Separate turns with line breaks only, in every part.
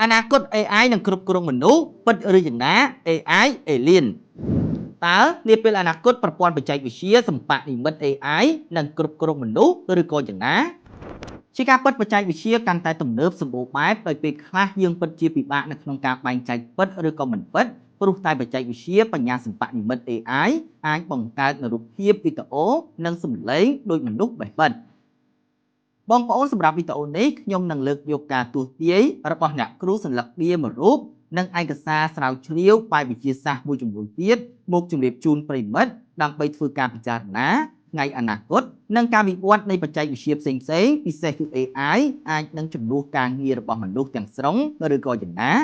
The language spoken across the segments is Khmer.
អនាគត AI នឹងគ្រប់គ្រងមនុស្សពិតឬយ៉ាងណា AI Alien តើនាពេលអនាគតប្រព័ន្ធបច្ចេកវិទ្យាសម្បានិមិត្ត AI នឹងគ្រប់គ្រងមនុស្សឬក៏យ៉ាងណាជាការពិតបច្ចេកវិទ្យាកាន់តែទំនើបសម្បូរបែបដោយពេលខ្លះយើងពិតជាពិបាកនៅក្នុងការបែងចែកពិតឬក៏មិនពិតព្រោះតែបច្ចេកវិទ្យាបញ្ញាសម្បានិមិត្ត AI អាចបង្កើតនូវរូបភាពវីដេអូនិងសំឡេងដូចមនុស្សបេះបិទបងប្អូនសម្រាប់វីដេអូនេះខ្ញុំនឹងលើកយកការទស្សន៍ទាយរបស់អ្នកគ្រូសន្លឹកបៀមួយរូបនិងឯកសារស្រាវជ្រាវបែបវិទ្យាសាស្ត្រមួយចំនួនទៀតមកជម្រាបជូនប្រិមិត្តដើម្បីធ្វើការពិចារណាថ្ងៃអនាគតនិងការវិវត្តនៃបច្ចេកវិទ្យាផ្សេងៗពិសេសគឺ AI អាចនឹងជំនួសការងាររបស់មនុស្សទាំងស្រុងឬក៏យ៉ាងណា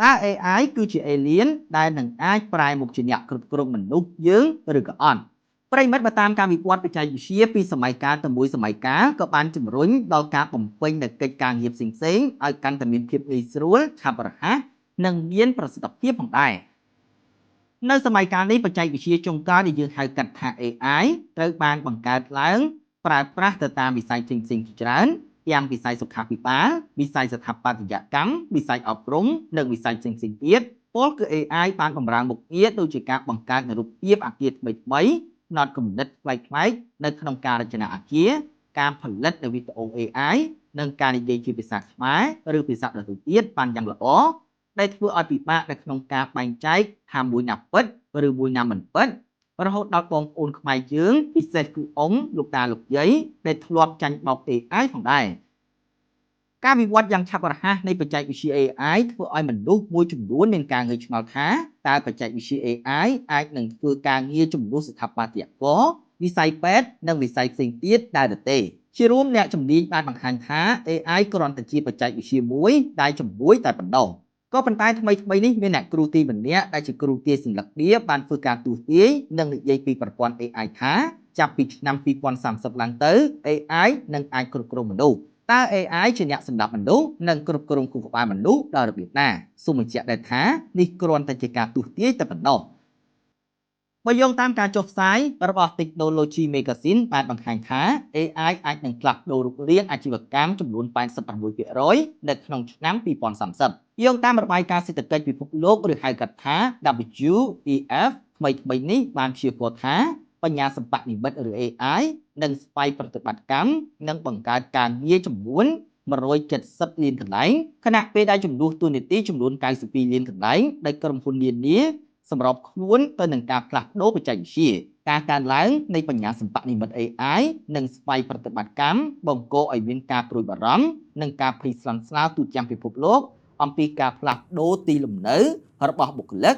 តើ AI គឺជា alien ដែលនឹងអាចប្រែមកជាអ្នកគ្រប់គ្រងមនុស្សយើងឬក៏អត់ប្រិមិត្តបើតាមការវិវត្តបច្ចេកវិទ្យាពីសម័យកាលទៅមួយសម័យកាលក៏បានជំរុញដល់ការបំពេញនូវកិច្ចការងារផ្សេងៗឲ្យកាន់តែមានភាពងាយស្រួលឆាប់រហ័សនិងមានប្រសិទ្ធភាពផងដែរនៅសម័យកាលនេះបច្ចេកវិទ្យាចុងក្រោយដែលយើងហៅកាត់ថា AI ត្រូវបានបង្កើតឡើងប្រើប្រាស់ទៅតាមវិស័យផ្សេងៗជាច្រើនទាំងវិស័យសុខាភិបាលវិស័យស្ថាបត្យកម្មវិស័យអប់រំនិងវិស័យផ្សេងៗទៀតពលគឺ AI បានបម្រើមុខងារដូចជាការបង្កើតនូវរូបភាពអគារថ្មីៗផ្នត់គំនិតប្លែកៗនៅក្នុងការរចនាអគារការផលិតនូវវីដេអូ AI និងការនិយាយជាភាសាខ្មែរឬភាសាដទៃទៀតបានយ៉ាងល្អដែលធ្វើឲ្យពិបាកនៅក្នុងការបែងចែកថាមួយណាពិតឬមួយណាមិនពិតរហូតដល់បងប្អូនខ្មែរយើងពិសេសគឺអ៊ំលោកតាលោកយាយដែលធ្លាប់ចាញ់បោក AI ផងដែរការវិវត្តយ៉ាងឆាប់រហ័សនៃបច្ចេកវិទ្យា AI ធ្វើឲ្យមនុស្សមួយចំនួនមានការងឿងឆ្ងល់ថាតើបច្ចេកវិទ្យា AI អាចនឹងធ្វើការងារជំនួសស្ថាបត្យករវិស័យពេទ្យនិងវិស័យផ្សេងទៀតដែរឬទេជារួមអ្នកជំនាញបានបង្ហាញថា AI គ្រាន់តែជាបច្ចេកវិទ្យាមួយដែលជំនួយតែប៉ុណ្ណោះក៏ប៉ុន្តែថ្មីនេះមានអ្នកគ្រូទីម្នាក់ដែលជាគ្រូទាយសន្លឹកដៀបានធ្វើការទស្សន៍ទាយនិងនិយាយពីប្រព័ន្ធ AI ថាចាប់ពីឆ្នាំ2030ឡើងទៅ AI នឹងអាចគ្រប់គ្រងមនុស្សតើ AI ជាអ្នកសម្ដាប់មនុស្សនិងគ្រប់គ្រងខួរក្បាលមនុស្សដល់របៀបណាសូមបញ្ជាក់ដែរថានេះគ្រាន់តែជាការទស្សន៍ទាយតែប៉ុណ្ណោះបើយោងតាមការចុះផ្សាយរបស់ Technology Magazine បានបង្ហាញថា AI អាចនឹងផ្លាស់ប្ដូររូបរាងអាជីវកម្មចំនួន 86% នៅក្នុងឆ្នាំ2030យោងតាមរបាយការណ៍សេដ្ឋកិច្ចពិភពលោកឬហៅកាត់ថា WEF ថ្មីនេះបានព្យាករណ៍ថាបញ្ញាសិប្បនិម្មិតឬ AI នឹងស្វ័យប្រតិបត្តិកម្មនិងបង្កើតការងារចំនួន170លានកន្លែងខណៈពេលដែលចំនួនតួនាទីចំនួន92លានកន្លែងដែលក្រុមហ៊ុននានាសម្របខ្លួនទៅនឹងការផ្លាស់ប្ដូរបច្ចេកវិទ្យាការកើនឡើងនៃបញ្ញាសិប្បនិម្មិត AI និងស្វ័យប្រតិបត្តិកម្មបង្កឲ្យមានការព្រួយបារម្ភនិងការភ័យស្លន់ស្លោទូទាំងពិភពលោកអំពីការផ្លាស់ប្ដូរទីលំនៅរបស់បុគ្គលិក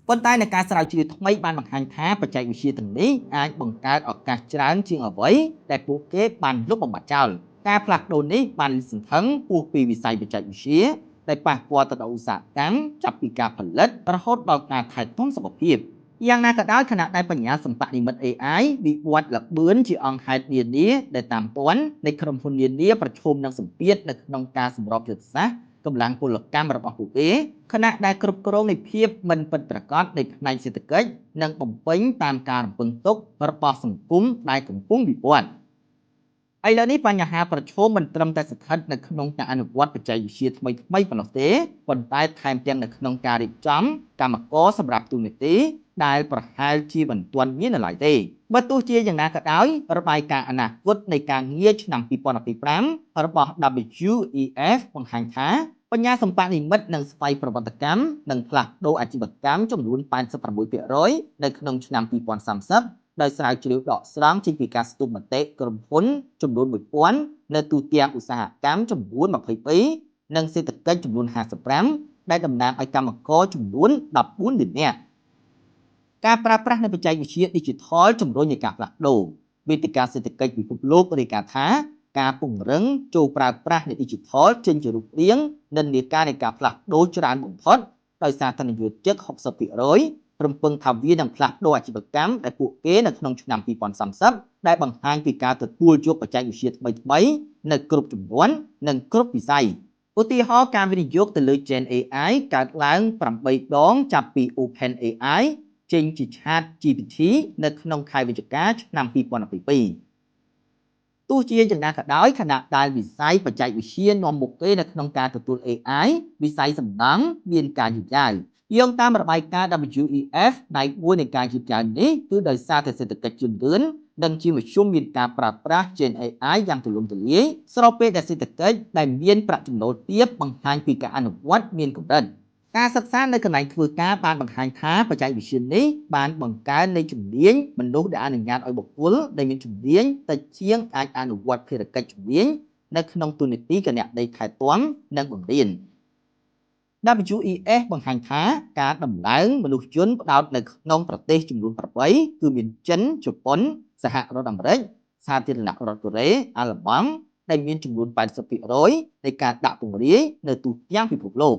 ប៉ុន្តែនៅការស្រាវជ្រាវថ្មីបានបង្ហាញថាបច្ចេកវិទ្យាទាំងនេះអាចបង្កើតឱកាសច្រើនជាងអ្វីដែលពួកគេបានលុបបំបាត់ចោលការផ្លាស់ប្ដូរនេះបានលាតសន្ធឹងហួសពីវិស័យបច្ចេកវិទ្យាដែលប៉ះពាល់ទៅដល់ឧស្សាហកម្មចាប់ពីការផលិតរហូតដល់ការថែទាំសុខភាពយ៉ាងណាក៏ដោយខណៈដែលបញ្ញាសិប្បនិម្មិត AI វិវត្តល្បឿនជាអង្គហេតុនានាដែលតាមទាន់នៃក្រុមហ៊ុននានាប្រឈមនឹងសម្ពាធនៅក្នុងការសម្របយុទ្ធសាស្ត្រកម្លាំងពលកម្មរបស់ពួកគេខណៈដែលគ្រប់គ្រងនៃភាពមិនពិតប្រាកដនៃផ្នែកសេដ្ឋកិច្ចនិងបំពេញតាមការរំពឹងទុករបស់សង្គមដែលកំពុងវិវត្តឥឡូវនេះបញ្ហាប្រឈមមិនត្រឹមតែស្ថិតនៅក្នុងការអនុវត្តបច្ចេកវិទ្យាថ្មីប៉ុណ្ណោះទេប៉ុន្តែថែមទាំងនៅក្នុងការរៀបចំកម្មករសម្រាប់ទូនាទីដែលប្រហែលជាមិនទាន់មាននៅឡើយទេបើទោះជាយ៉ាងណាក៏ដោយរបាយការណ៍អនាគតនៃការងារឆ្នាំ2025របស់ WEF បង្ហាញថាបញ្ញាសម្បត្តិនិម្មិតនិងស្វ័យប្រវត្តិកម្មនឹងផ្លាស់ប្ដូរអាជីវកម្មចំនួន 86% នៅក្នុងឆ្នាំ2030ដោយស្រាវជ្រាវដកស្រង់ចេញពីការស្ទប់មតិក្រុមហ៊ុនចំនួន 1000 នៅទូទាំងឧស្សាហកម្មចំនួន 22 និងសេដ្ឋកិច្ចចំនួន 55 ដែលតំណាងឲ្យកម្មករចំនួន 14 លាននាក់ការប្រើប្រាស់នៃបច្ចេកវិទ្យា Digital ជំរុញនៃការផ្លាស់ប្ដូរវេទិកាសេដ្ឋកិច្ចពិភពលោករាយការណ៍ថាការពង្រឹងចូលប្រើប្រាស់នៃ Digital ចេញជារូបរាងនិន្នាការនៃការផ្លាស់ប្ដូរច្រើនបំផុតដោយសារតែនិយោជិក 60% រំពឹងថាវានឹងផ្លាស់ប្ដូរអាជីវកម្មដែលពួកគេនៅក្នុងឆ្នាំ2030ដែលបង្ហាញពីការទទួលយកបច្ចេកវិទ្យាថ្មីៗនៅគ្រប់ជំនាន់និងគ្រប់វិស័យឧទាហរណ៍ការវិនិយោគទៅលើ Gen AI កើតឡើង8ដងចាប់ពី OpenAI ចេញជា ChatGPT នៅក្នុងខែវិច្ឆិកាឆ្នាំ2012 ទោះជាយ៉ាងណាក៏ដោយខណៈដែលវិស័យបច្ចេកវិទ្យានាំមុខគេនៅក្នុងការទទួល AI វិស័យសំណង់មានការយឺតយ៉ាវយោងតាមរបាយការណ៍ WEF ផ្នែកមួយនៃការយឺតយ៉ាវនេះគឺដោយសារតែសេដ្ឋកិច្ចជឿនលឿននិងជាមធ្យមមានការប្រើប្រាស់ Gen AI យ៉ាងទូលំទូលាយស្របពេលដែលសេដ្ឋកិច្ចដែលមានប្រាក់ចំណូលទាបបង្ហាញពីការអនុវត្តមានកម្រិតការសិក្សានៅកន្លែងធ្វើការបានបង្ហាញថាបច្ចេកវិទ្យានេះបានបង្កើននៃជំនាញមនុស្សដែលអនុញ្ញាតឲ្យបុគ្គលដែលមានជំនាញតិចជាងអាចអនុវត្តភារកិច្ចជំនាញនៅក្នុងទូនាទីគណនេយ្យថែទាំនិងបង្រៀន WEF បង្ហាញថាការដំឡើងមនុស្សជនផ្ដោតនៅក្នុងប្រទេសចំនួន8គឺមានចិនជប៉ុនសហរដ្ឋអាមេរិកសាធារណរដ្ឋកូរ៉េអាល្លឺម៉ង់ដែលមានចំនួន 80% នៃការដាក់ពង្រាយនៅទូទាំងពិភពលោក